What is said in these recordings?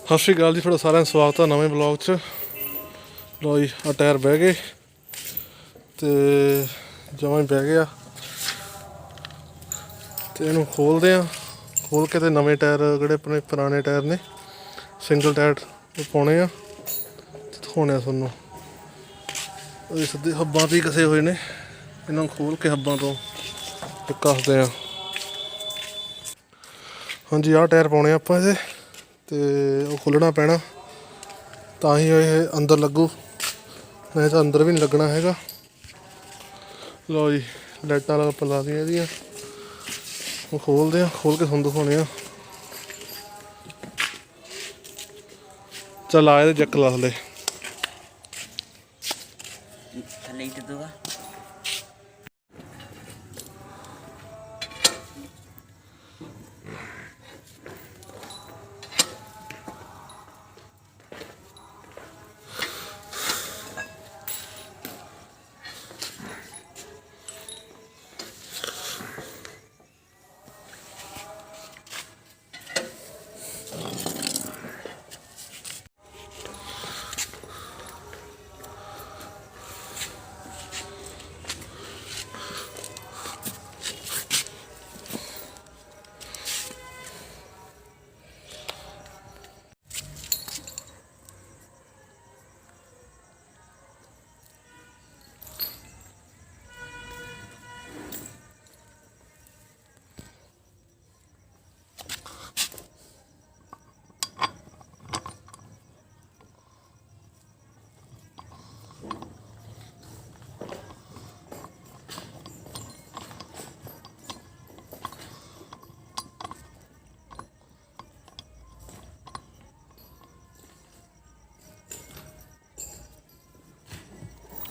सत श्री अकाल जी, थोड़ा सारे स्वागत है नवे ब्लॉग च। लो जी, आ टायर बह गए तो जमा ही बह गया तो इनू खोलते हैं। खोल के तो नवे टायर जोड़े अपने पुराने टायर ने सिंगल टायर पाने आ दिखाने थोनों। सीधे हब्बां तो ही कसे हुए ने, इन्होंने खोल के हब्बां तो कसते हैं। हाँ जी, आ टायर पाने आप ये तो खुलना पैना तो ही ये अंदर लगू, नहीं तो अंदर भी नहीं लगना हैगा। लो जी, लाइटां ला दियां खोलते हैं, खोल के तुहानूं दिखाने आ। चल आए जैक ला थले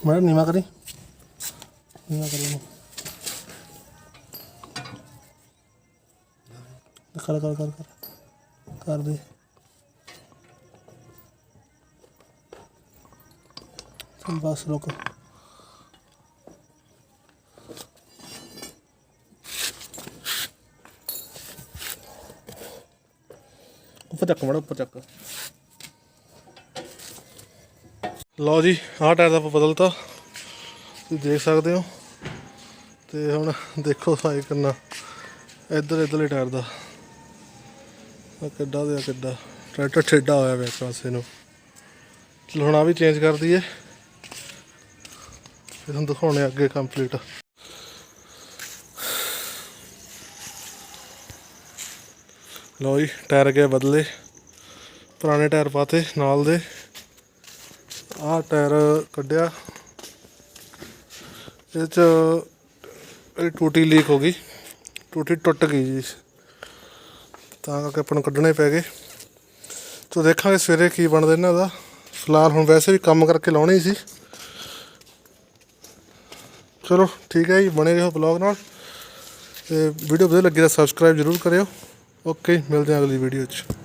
मैडम नीवा करी कर कर कर कर कर दे। बस रुक, ऊपर चक मैडम, ऊपर चक। लो जी, आह टायर आप बदलता तुम देख सकते हो। तो हम देखो साई करना इधर इधरले टायर का किड्डा तो किड्डा ट्रैक्टर ठेडा होया वे एक पासे नूं। चलो हम आ भी चेंज कर दीए, फिर हम दिखाने अगे कंप्लीट। लो जी, टायर गए बदले, पुराने टायर पाते नाल दे। आ टायर कढ़िया, ये टूटी लीक हो गई, टूटी टुट गई जी, तां करके अपन कढ़ने पै गए। तो देखा सवेरे की बनता इन्हों का। फिलहाल हम वैसे भी कम करके लाने ही सी। चलो ठीक है जी, बने रहो ब्लॉग नाल। वीडियो वधिया लगी तो सबसक्राइब जरूर करियो। ओके, मिलते हैं अगली वीडियो च।